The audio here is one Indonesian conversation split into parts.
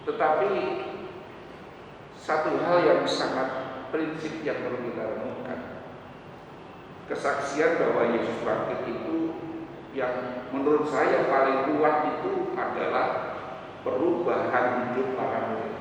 Tetapi satu hal yang sangat prinsip yang perlu kita renungkan, kesaksian bahwa Yesus bangkit itu yang menurut saya paling kuat itu adalah perubahan hidup para murid.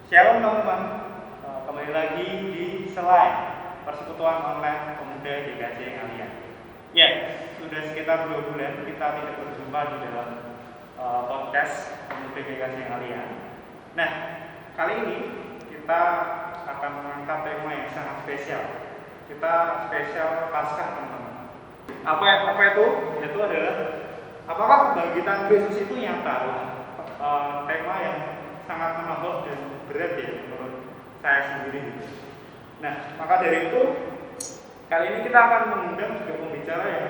Shalom teman-teman, kembali lagi di Selai Persekutuan Online Pemuda GKJ Ngalian. Ya, sudah sekitar 2 bulan kita tidak berjumpa di dalam podcast Pemuda GKJ Ngalian. Nah, kali ini kita akan mengangkat tema yang sangat spesial. Kita spesial Paskah teman-teman. Apa itu? Itu adalah apakah kebangkitan Kristus itu nyata? Tema yang sangat menonjol dan berat ya menurut saya sendiri. Nah, maka dari itu kali ini kita akan mengundang juga pembicara yang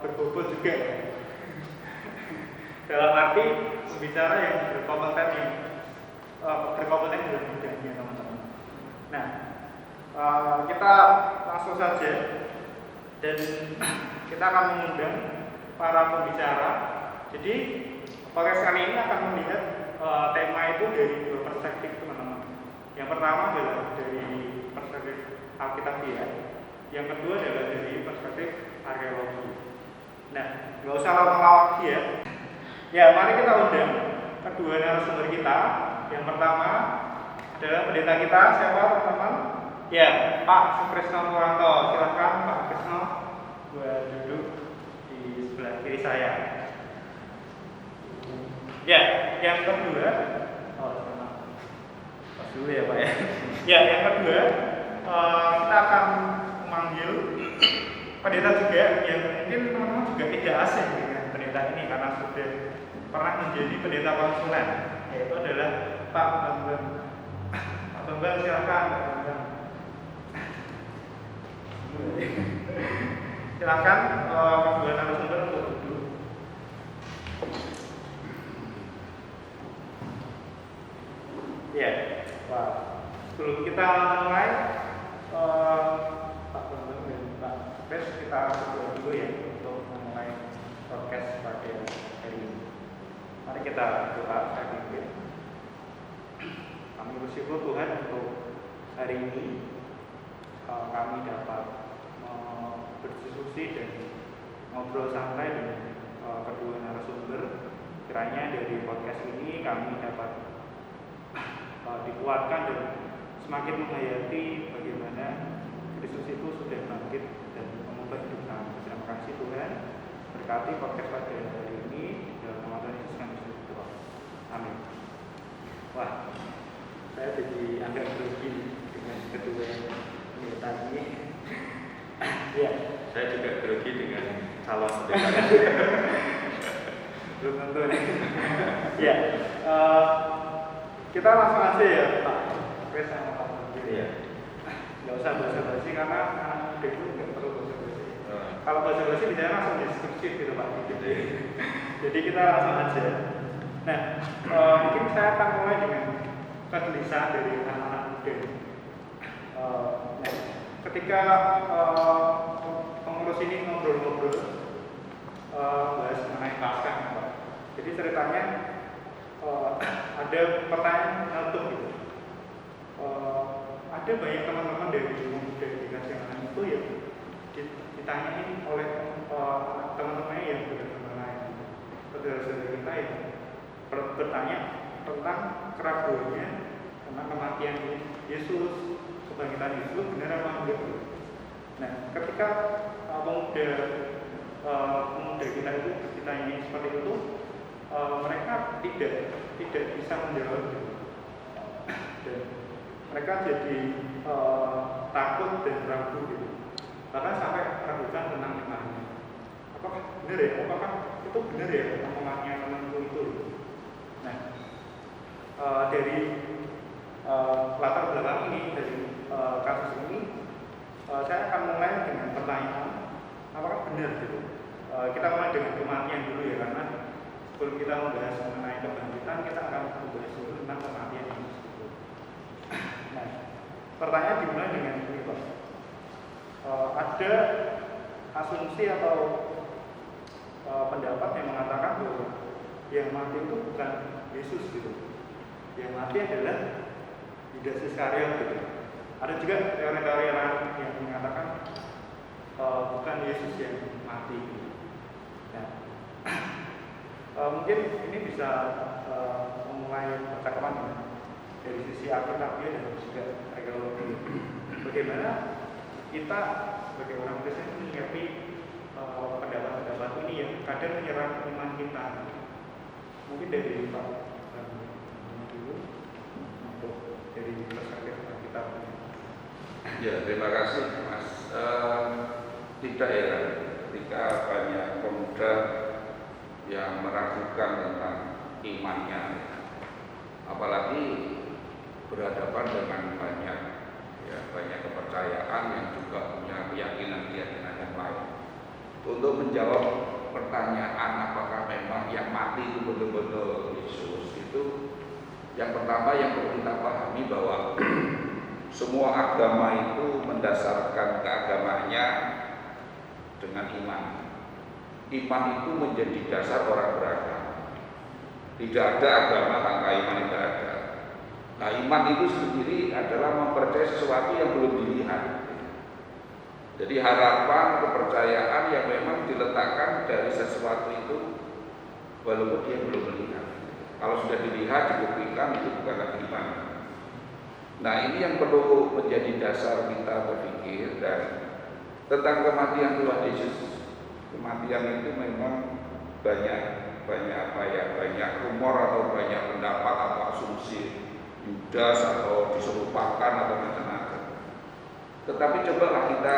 berbobot juga ya. Dalam arti pembicara yang berkompeten dalam bidangnya teman-teman. Nah, kita langsung saja dan kita akan mengundang para pembicara. Jadi podcast kali ini akan melihat tema itu dari 2 perspektif teman-teman. Yang pertama adalah dari perspektif Alkitabiah, yang kedua adalah dari perspektif arkeologi. Nah, nggak usah lama-lama lagi ya. Ya, mari kita undang kedua narasumber kita. Yang pertama adalah pendeta kita, siapa teman-teman? Ya, Pak Sukrisno Muranto. Silakan Pak Sukrisno buat duduk di sebelah kiri saya. Ya, yang kedua, pas dulu ya Pak ya. Ya, yang kedua, kita akan memanggil pendeta juga yang mungkin teman-teman juga tidak asing dengan pendeta ini karena sudah pernah menjadi pendeta konsulen, yaitu adalah Pak Bambang. Pak Bambang silakan. Pak Bambang. Silakan kedua narasumber untuk duduk. Ya, sebelum kita mulai, Pak Bambang dan Pak Bes, kita berdoa dulu ya untuk memulai podcast pada hari ini. Mari kita doa, saya pimpin. Kami bersyukur Tuhan untuk hari ini kami dapat berdiskusi dan ngobrol santai dengan kedua narasumber. Kiranya dari podcast ini kami dapat dikuatkan dan semakin menghayati bagaimana Kristus itu sudah bangkit dan mengubah hidup kami. Terima kasih Tuhan, berkati podcast pada hari ini dalam nama Tuhan Yesus kami berdoa. Amin. Wah, saya jadi agak grogi dengan kedua pendeta ini. Ya, saya juga grogi dengan calon pendeta. belum tentu nih. Ya, kita langsung aja ya Pak Chris sama Pak Bambang. Iya. Nggak usah basa-basi karena anak muda itu nggak perlu basa-basi. Kalau basa-basi biasanya langsung diskusi gitu Pak. Jadi kita langsung aja. Nah, mungkin saya akan mulai dengan kegelisahan dari anak-anak muda. Nah, ketika pengurus ini ngobrol-ngobrol bahas mengenai Paskah, Pak. Jadi ceritanya ada pertanyaan nyeletuk gitu. Ada banyak teman-teman dari pemuda di Kasiangan itu yang ditanyain oleh teman-teman yang beragama lain, saudara-saudara kita yang bertanya tentang keraguannya tentang kematian Yesus, kebangkitan Yesus benar apa enggak. Nah, ketika pemuda kita itu ditanya seperti itu, mereka tidak bisa menjawab dan mereka jadi takut dan ragu gitu, bahkan sampai ragukan tentang imannya. Apakah benar ya? Apakah itu benar ya omongannya temanku itu? Nah, dari latar belakang ini, dari kasus ini, saya akan mulai dengan pertanyaan, apakah benar gitu? Kita mulai dengan kematian dulu ya, karena sebelum kita membahas mengenai kebangkitan, kita akan membahas dulu tentang kematian ini. Nah, pertanyaan dimulai dengan ini, Pak. Ada asumsi atau pendapat yang mengatakan bahwa yang mati itu bukan Yesus gitu. Yang mati adalah Yudas Iskariot gitu. Ada juga teori-teori yang mengatakan bukan Yesus yang mati gitu. Nah, mungkin ini bisa memulai percakapan dari sisi Alkitabiah dan juga arkeologi. Bagaimana kita sebagai orang Kristen menyikapi pendapat-pendapat ini yang kadang menyerang iman kita. Mungkin dari Pak dulu untuk dari perspektif kita. Ya, terima kasih Mas. Tidak heran ketika banyak pemuda yang meragukan tentang imannya, apalagi berhadapan dengan banyak kepercayaan yang juga punya keyakinan-keyakinan yang lain. Untuk menjawab pertanyaan apakah memang yang mati itu betul-betul Yesus, itu yang pertama yang perlu kita pahami bahwa semua agama itu mendasarkan keagamaannya dengan iman. Iman itu menjadi dasar orang beragama. Tidak ada agama tanpa iman, tidak ada. Nah, iman itu sendiri adalah mempercayai sesuatu yang belum dilihat. Jadi harapan, kepercayaan yang memang diletakkan dari sesuatu itu walaupun dia belum melihat. Kalau sudah dilihat, dibuktikan, itu bukan lagi iman. Nah, ini yang perlu menjadi dasar kita berpikir. Dan tentang kematian Tuhan Yesus, kematian itu memang banyak rumor atau banyak pendapat atau asumsi Yudas atau diserupakan atau macam-macam. Tetapi cobalah kita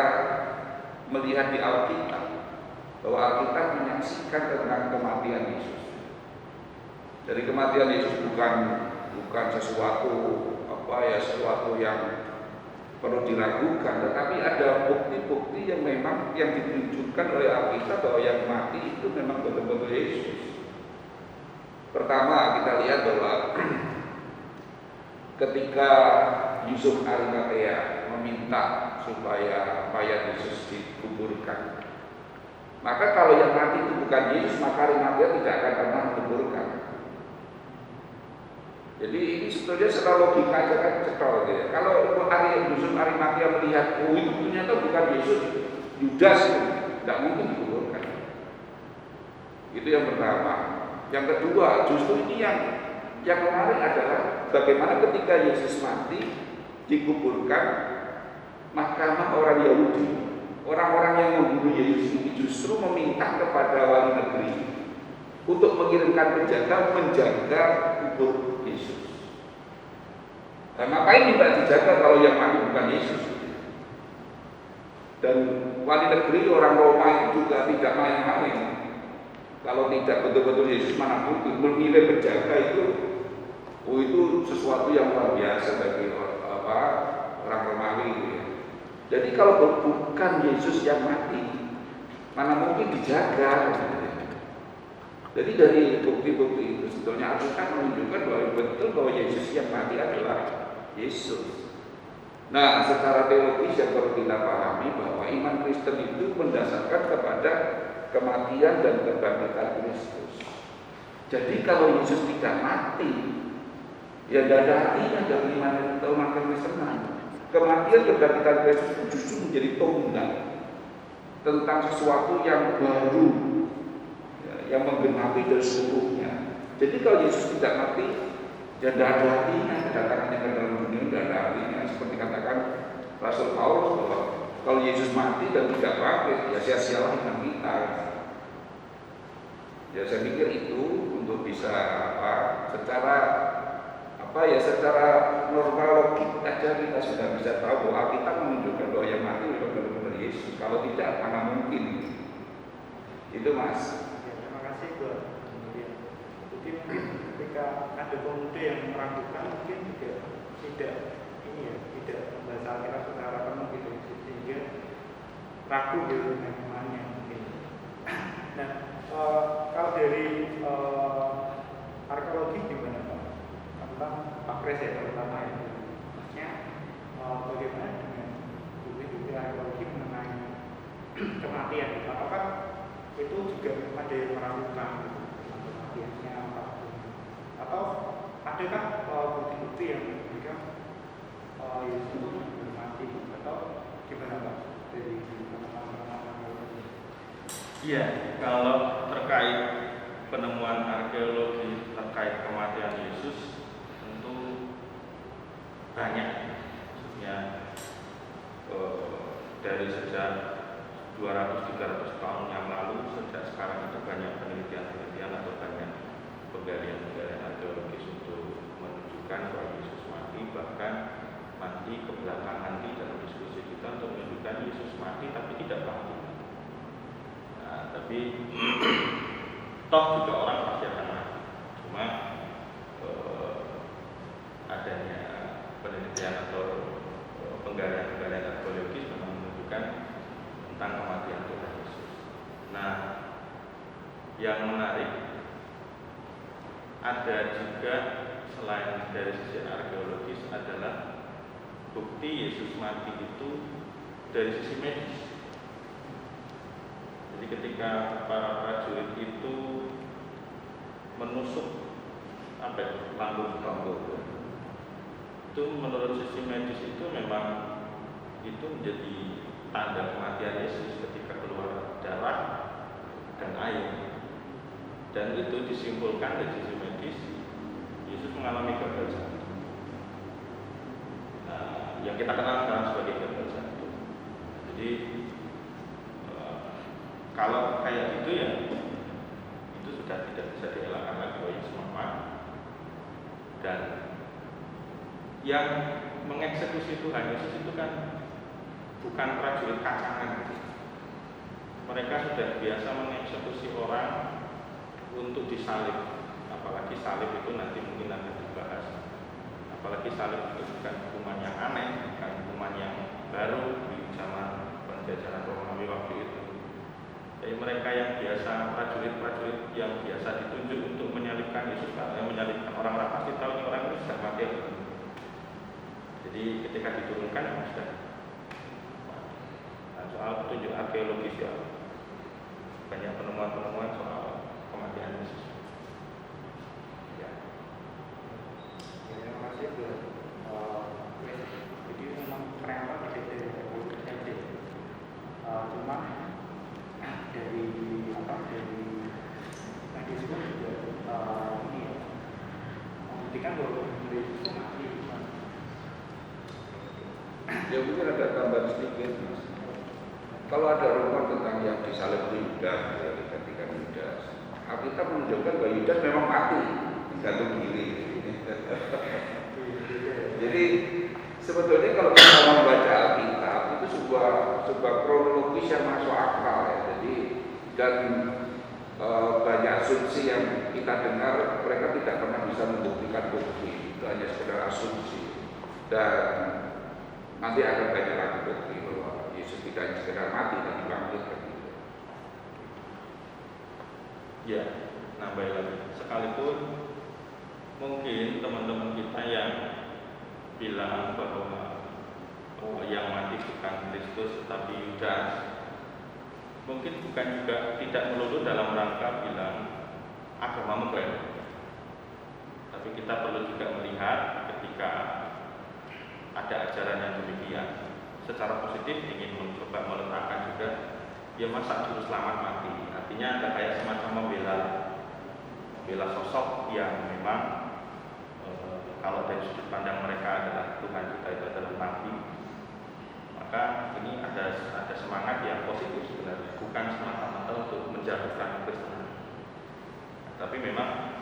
melihat di Alkitab bahwa Alkitab menyaksikan tentang kematian Yesus. Dari kematian Yesus bukan sesuatu sesuatu yang perlu diragukan, tetapi ada bukti-bukti yang memang yang ditunjukkan oleh Alkitab bahwa yang mati itu memang betul-betul Yesus. Pertama, kita lihat bahwa ketika Yusuf Arimatea meminta supaya mayat Yesus dikuburkan, maka kalau yang mati itu bukan Yesus, maka Arimatea tidak akan pernah dikuburkan. Jadi ini sebetulnya secara logika aja kan cetol gitu ya. Kalau Yusuf Arimatea melihat itu ternyata bukan Yesus, Yudas, tidak mungkin dikuburkan. Itu yang pertama. Yang kedua, justru ini yang menarik adalah bagaimana ketika Yesus mati dikuburkan, mahkamah orang Yahudi, orang-orang yang membunuh Yesus ini justru meminta kepada wali negeri untuk mengirimkan penjaga menjaga kubur Yesus. Nah, ngapain tidak dijaga kalau yang mati bukan Yesus? Dan wali negeri orang Roma itu juga tidak main-main. Kalau tidak betul-betul Yesus, mana mungkin mengirim penjaga itu sesuatu yang luar biasa bagi orang Romawi. Jadi kalau bukan Yesus yang mati, mana mungkin dijaga. Jadi dari bukti-bukti itu sebetulnya Alkitab menunjukkan bahwa betul bahwa Yesus yang mati adalah Yesus. Nah, secara teologis yang perlu kita pahami bahwa iman Kristen itu mendasarkan kepada kematian dan kebangkitan Kristus. Jadi kalau Yesus tidak mati, ya tidak ada artinya dari iman atau makan Kristenan. Kematian kebangkitan Kristus itu justru menjadi tonggak tentang sesuatu yang baru, ya, yang menggenapi dari seluruhnya. Jadi kalau Yesus tidak mati, ya tidak ada artinya kedatangannya ke dalam dunia, tidak ada artinya. Seperti katakan Rasul Paulus bahwa kalau Yesus mati dan tidak bangkit, ya sia-sialah iman kita. Ya saya pikir itu untuk bisa secara normal logik aja kita sudah bisa tahu bahwa kita menunjukkan bahwa yang mati memang benar-benar Yesus. Kalau tidak, mana mungkin. Itu Mas. Ya, terima kasih buat kemudian. Mungkin ketika ketika ada pemuda yang meragukan mungkin juga tidak tidak membaca Alkitab secara penuh gitu, sehingga ragu gitu dengan imannya mungkin. Nah, kalau dari arkeologi gimana Pak? Tentang Pak Kres ya terutama ya, maksudnya bagaimana dengan bukti-bukti arkeologi mengenai kematian? Apakah itu juga ada yang meragukan gitu, tentang kematiannya atau adakah bukti-bukti yang memberikan Yesus itu belum mati atau gimana Pak dari teman-teman arkeologi? Iya, kalau terkait penemuan arkeologi terkait kematian Yesus tentu banyak, maksudnya dari sejak 200-300 tahun yang lalu, sejak sekarang itu banyak penelitian atau banyak penggalian arkeologis untuk menunjukkan bahwa Yesus mati, bahkan nanti ke belakang nanti dalam diskusi kita untuk menunjukkan Yesus mati tapi tidak mati. Nah, tapi toh juga orang pasti akan mati. Cuma adanya penelitian atau penggalian arkeologis memang menunjukkan tentang kematian Tuhan Yesus. Nah, yang menarik ada juga selain dari sisi arkeologis adalah bukti Yesus mati itu dari sisi medis. Jadi ketika para prajurit itu menusuk lambung, itu menurut sisi medis itu memang itu menjadi tanda kematian Yesus ketika keluar darah dan air, dan itu disimpulkan dari sisi medis Yesus mengalami gagal jantung. Nah, yang kita kenal sekarang sebagai gagal jantung. Jadi kalau kayak gitu ya itu sudah tidak bisa dielakkan lagi bahwa Yesus mati. Dan yang mengeksekusi Tuhan Yesus itu kan bukan prajurit kacangan. Mereka sudah biasa mengeksekusi orang untuk disalib. Apalagi salib itu nanti mungkin akan dibahas. Apalagi salib itu bukan hukuman yang aneh, bukan hukuman yang baru di zaman penjajahan Romawi waktu itu. Jadi mereka yang biasa, prajurit-prajurit yang biasa ditunjuk untuk menyalibkan Yesus, yang menyalibkan orang-orang pasti tahu ini orang itu sudah mati. Jadi ketika diturunkan sudah. Nah, soal petunjuk arkeologis ya, banyak penemuan-penemuan soal kematian Yesus. Ya. Terima kasih Bu. Jadi memang ternyata tidak dari arkeologi saja. Cuma dari medis pun juga ini ya, membuktikan bahwa Yesus itu mati. Ya mungkin ada tambahan sedikit Mas. Kalau ada rumor tentang yang disalib itu Yudas, ya digantikan Yudas, Alkitab menunjukkan bahwa Yudas memang mati gantung kiri. Jadi sebetulnya kalau kita membaca Alkitab itu sebuah kronologis yang masuk akal ya. Jadi dan banyak asumsi yang kita dengar mereka tidak pernah bisa membuktikan bukti, itu hanya sekedar asumsi. Dan nanti akan banyak lagi bukti bahwa Yesus tidak hanya sekedar mati dan dibangkitkan. Ya, nambah lagi. Sekalipun mungkin teman-teman kita yang bilang bahwa yang mati bukan Kristus tetapi Yudas, mungkin bukan juga tidak melulu dalam rangka bilang agama mengklaim. Tapi kita perlu juga melihat ketika ada ajaran yang demikian, secara positif ingin mencoba meletakkan juga, ya masa juru selamat mati. Artinya ada kayak semacam membela sosok yang memang kalau dari sudut pandang mereka adalah Tuhan kita itu adalah nabi, maka ini ada semangat yang positif sebenarnya, bukan semata-mata untuk menjatuhkan Kristen. Tapi memang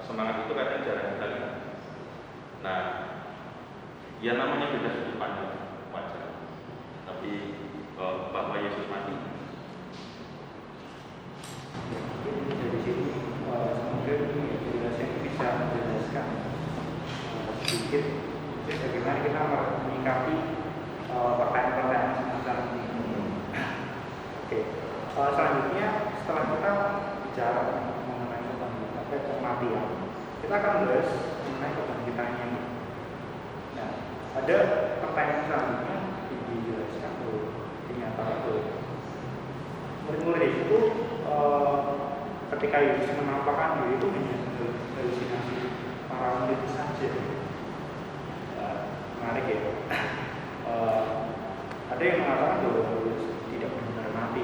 semangat itu kadang jarang kita lihat. Nah, ya namanya beda sudut pandang, wajar. Tapi bahwa Yesus mati, dari sini semoga penjelasan bisa sedikit bagaimana kita menyikapi pertanyaan-pertanyaan semacam ini. Oke, selanjutnya setelah kita bicara mengenai kematian, kita akan bahas mengenai kebangkitannya. Nah, ada pertanyaan selanjutnya yang dijelaskan bahwa dinyatakan bahwa murid-murid itu ketika Yesus menampakkan diri itu hanya halusinasi para murid saja. Menarik ya. Ada yang mengatakan bahwa Yesus tidak benar-benar mati,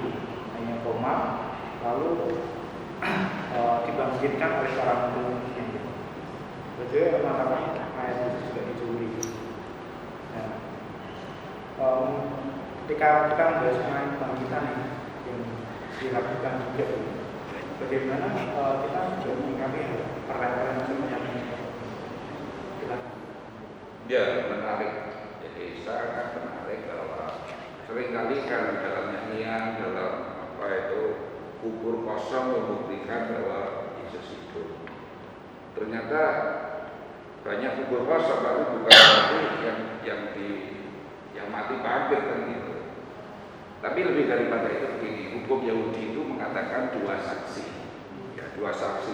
hanya koma, lalu dibangkitkan oleh para murid-muridnya. Betul ya, mengatakan ayat Yesus juga dicuri. Nah, ketika kita membahas mengenai kebangkitan yang dilakukan juga, bagaimana kita juga menyikapi pertanyaan semacam ini? Ya, menarik. Jadi sangat menarik bahwa seringkali kan dalam nyanyian, dalam apa itu kubur kosong membuktikan bahwa Yesus hidup. Ternyata banyak kubur kosong, tapi bukan berarti yang mati bangkit kan gitu. Tapi lebih daripada itu begini, hukum Yahudi itu mengatakan dua saksi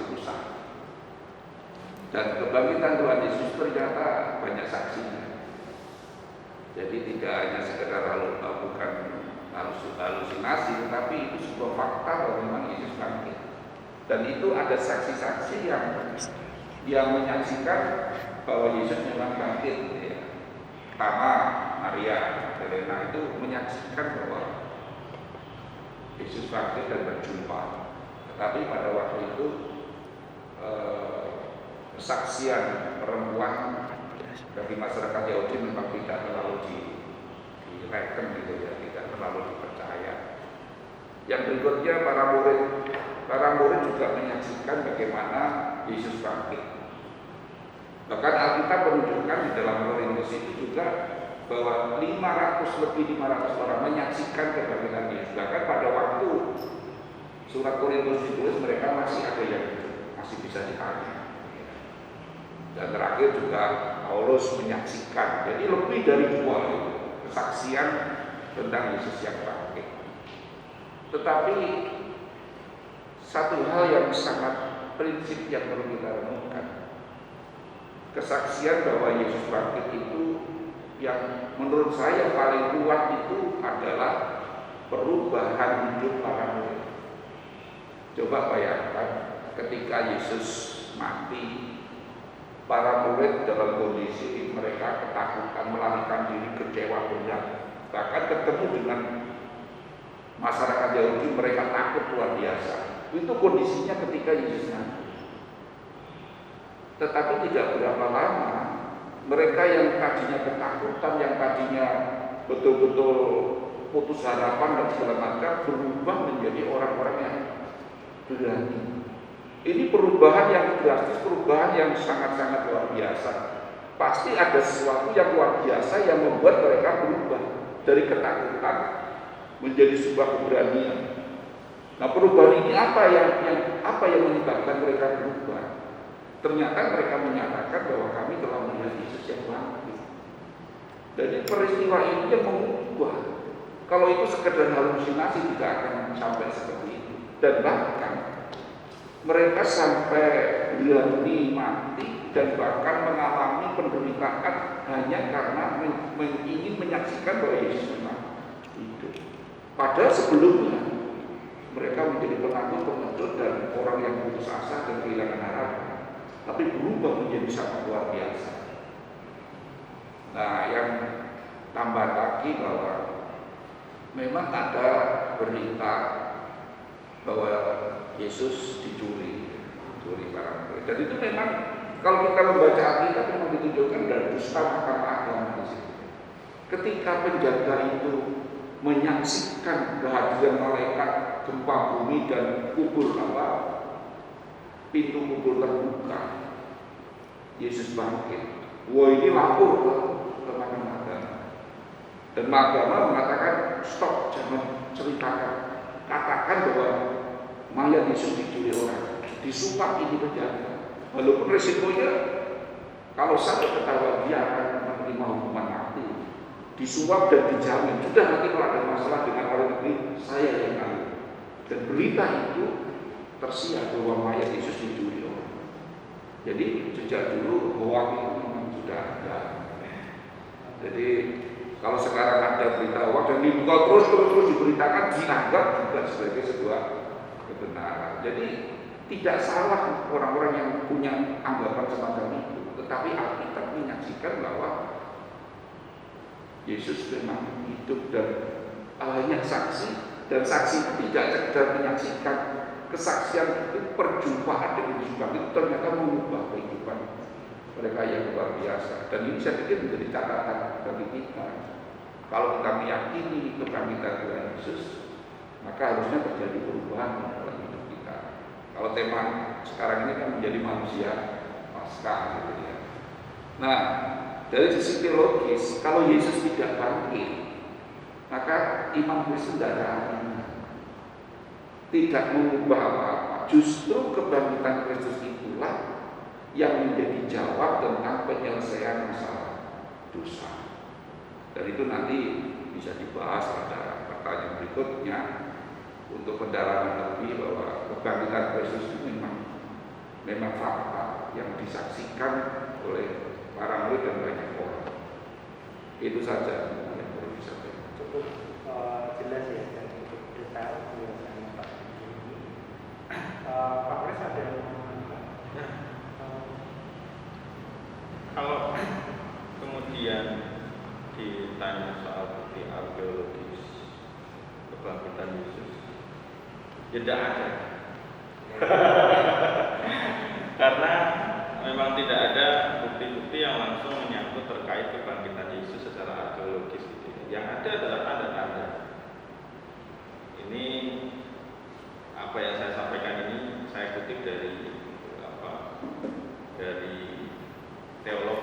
itu sah. Dan kebangkitan Tuhan Yesus ternyata banyak saksinya. Jadi tidak hanya sekedar bukan halusinasi, tetapi itu sebuah fakta bahwa memang Yesus bangkit. Dan itu ada saksi-saksi yang menyaksikan bahwa Yesus memang bangkit. Ya. Pertama, Maria Magdalena itu menyaksikan bahwa Yesus bangkit dan berjumpa. Tetapi pada waktu itu kesaksian perempuan bagi masyarakat Yahudi memang tidak terlalu direken gitu ya, tidak terlalu dipercaya. Yang berikutnya para murid juga menyaksikan bagaimana Yesus bangkit. Bahkan Alkitab menunjukkan di dalam Korintus itu juga bahwa 500 orang menyaksikan kebangkitan Yesus. Bahkan pada waktu surat Korintus ditulis mereka masih ada yang masih bisa ditanya. Dan terakhir juga Paulus menyaksikan. Jadi lebih dari 2 kesaksian tentang Yesus yang bangkit. Tetapi satu hal yang sangat prinsip yang perlu kita renungkan, kesaksian bahwa Yesus bangkit itu yang menurut saya paling kuat itu adalah perubahan hidup para murid. Coba bayangkan ketika Yesus mati, para murid dalam kondisi mereka ketakutan, melarikan diri, kecewa berat. Bahkan ketemu dengan masyarakat Yahudi mereka takut luar biasa. Itu kondisinya ketika Yesus mati. Tetapi tidak berapa lama mereka yang tadinya ketakutan, yang tadinya betul-betul putus harapan dan segala macam berubah menjadi orang-orang yang berani. Ini perubahan yang drastis, perubahan yang sangat-sangat luar biasa. Pasti ada sesuatu yang luar biasa yang membuat mereka berubah dari ketakutan menjadi sebuah keberanian. Nah, perubahan ini apa yang menyebabkan mereka berubah? Ternyata mereka menyatakan bahwa kami telah melihat Yesus yang bangkit. Jadi peristiwa ini yang mengubah. Kalau itu sekedar halusinasi tidak akan sampai seperti itu. Dan bahkan mereka sampai berani mati dan bahkan mengalami penderitaan hanya karena ingin menyaksikan bahwa Yesus memang hidup. Padahal sebelumnya mereka menjadi penakut-pengecut dan orang yang putus asa dan kehilangan harapan, tapi berubah menjadi sangat luar biasa. Nah, yang tambah lagi bahwa memang ada berita bahwa Yesus dicuri barang murid. Dan itu memang kalau kita membaca Alkitab memang ditunjukkan dari dusta Mahkamah Agama di situ. Ketika penjaga itu menyaksikan kehadiran malaikat, gempa bumi dan pintu kubur terbuka, Yesus bangkit. Wah, ini lapor ke Mahkamah Agama. Dan Mahkamah mengatakan stop, jangan ceritakan. Katakan bahwa mayat Yesus dicuri orang, disumpah ini penjaga. Walaupun resikonya Kalau sampai ketahuan dia akan menerima hukuman mati, disuap dan dijamin, sudah nanti kalau ada masalah dengan orang negeri, saya yang ambil. Dan berita itu tersiar bahwa mayat Yesus dicuri orang. Jadi sejak dulu hoax itu memang sudah ada. Jadi kalau sekarang ada berita hoax dan dibuka terus diberitakan, dianggap juga sebagai sebuah kebenaran. Jadi tidak salah orang-orang yang punya anggapan semacam itu, tetapi Alkitab menyaksikan bahwa Yesus memang hidup dan hanya saksi, dan saksi itu tidak sekedar menyaksikan. Kesaksian itu, perjumpaan dengan Yesus itu ternyata mengubah kehidupan mereka yang luar biasa. Dan ini saya pikir menjadi catatan bagi kita. Kalau kita meyakini kebangkitan Tuhan Yesus, maka harusnya terjadi perubahan dalam hidup kita. Kalau tema sekarang ini kan menjadi manusia Paskah gitu ya. Nah, dari sisi teologis, kalau Yesus tidak bangkit, maka iman Kristen tidak ada artinya, tidak mengubah apa-apa. Justru kebangkitan Kristus itulah yang menjadi jawab tentang penyelesaian masalah dosa. Dan itu nanti bisa dibahas pada pertanyaan berikutnya untuk pendalaman lebih bahwa kebangkitan Kristus itu memang fakta yang disaksikan oleh para murid dan banyak orang. Itu saja yang perlu disampaikan. Cukup jelas ya dan cukup detail penjelasannya Pak. Pak Kris ada yang Kalau kemudian ditanya soal bukti arkeologis kebangkitan Yesus, ya tidak ada. Karena memang tidak ada bukti-bukti yang langsung menyangkut terkait kebangkitan Yesus secara arkeologis. Yang ada adalah tanda-tanda. Ini apa yang saya sampaikan ini saya kutip dari teolog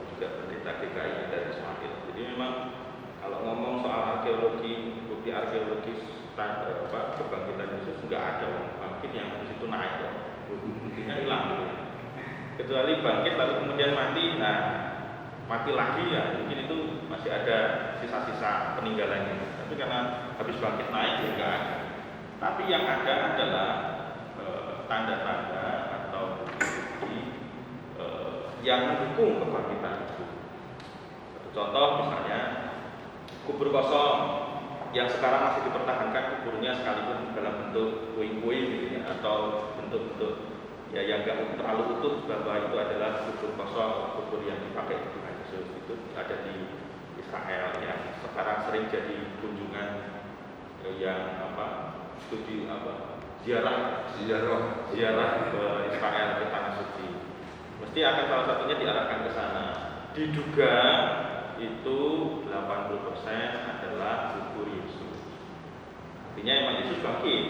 juga pendeta GKI dari Ismail. Jadi memang kalau ngomong soal arkeologi, bukti arkeologis kebangkitan Yesus nggak ada bangkit yang di situ naik, buktinya hilang gitu. Kecuali bangkit lalu kemudian mati, nah mati lagi ya mungkin itu masih ada sisa-sisa peninggalannya. Tapi karena habis bangkit naik ya enggak ada. Tapi yang ada adalah tanda-tanda atau bukti yang mendukung kebangkitan itu. Contoh misalnya kubur kosong yang sekarang masih dipertahankan kuburnya sekalipun dalam bentuk puing-puing gitu ya, atau bentuk-bentuk ya yang enggak terlalu utuh bahwa itu adalah kubur kosong, kubur yang dipakai Tuhan Yesus. Itu ada di Israel yang sekarang sering jadi kunjungan yang studi ziarah ke Israel, ke tanah suci. Mesti akan salah satunya diarahkan ke sana. Diduga itu 80% adalah kubur Yesus. Artinya emang Yesus bangkit.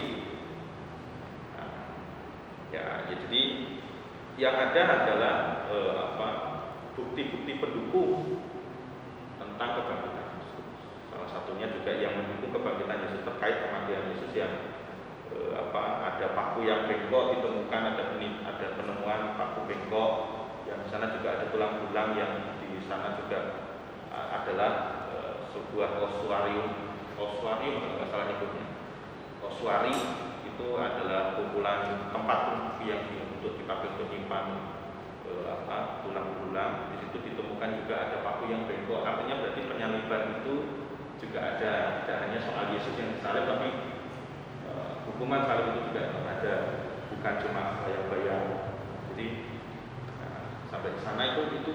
Jadi yang ada adalah bukti-bukti pendukung tentang kebangkitan Yesus. Salah satunya juga yang mendukung kebangkitan Yesus terkait kematian Yesus yang ada paku yang bengkok ditemukan, ada penemuan paku bengkok yang di sana juga ada tulang belulang yang di sana juga adalah sebuah ossuarium kalau nggak salah nyebutnya. Ossuari itu adalah kumpulan tempat yang untuk dipakai untuk menyimpan tulang belulang. Di situ ditemukan juga ada paku yang bengkok. Artinya berarti penyaliban itu juga ada, tidak hanya soal Yesus yang disalib, tapi hukuman salib itu juga ada, bukan cuma bayang-bayang. Jadi sampai ke sana itu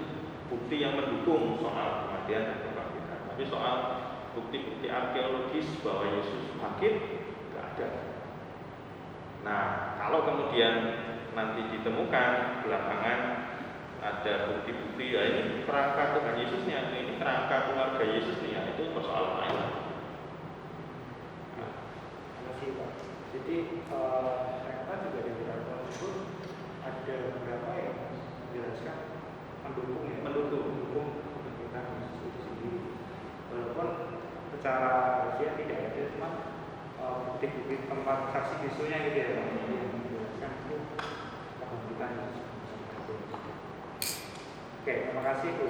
bukti yang mendukung soal kematian dan kebangkitan. Tapi soal bukti-bukti arkeologis bahwa Yesus bangkit tidak ada. Nah, kalau kemudian nanti ditemukan belakangan ada bukti-bukti ya ini kerangka Tuhan Yesusnya, ini kerangka keluarga Yesusnya, itu persoalan lain. Jadi ternyata juga di beberapa itu ada beberapa yang menjelaskan mendukung kebangkitan Yesus itu sendiri. Walaupun secara harfiah tidak ada, cuma bukti-bukti tempat saksi bisunya gitu ya, yang menjelaskan itu kebangkitan Yesus. Oke, terima kasih Bu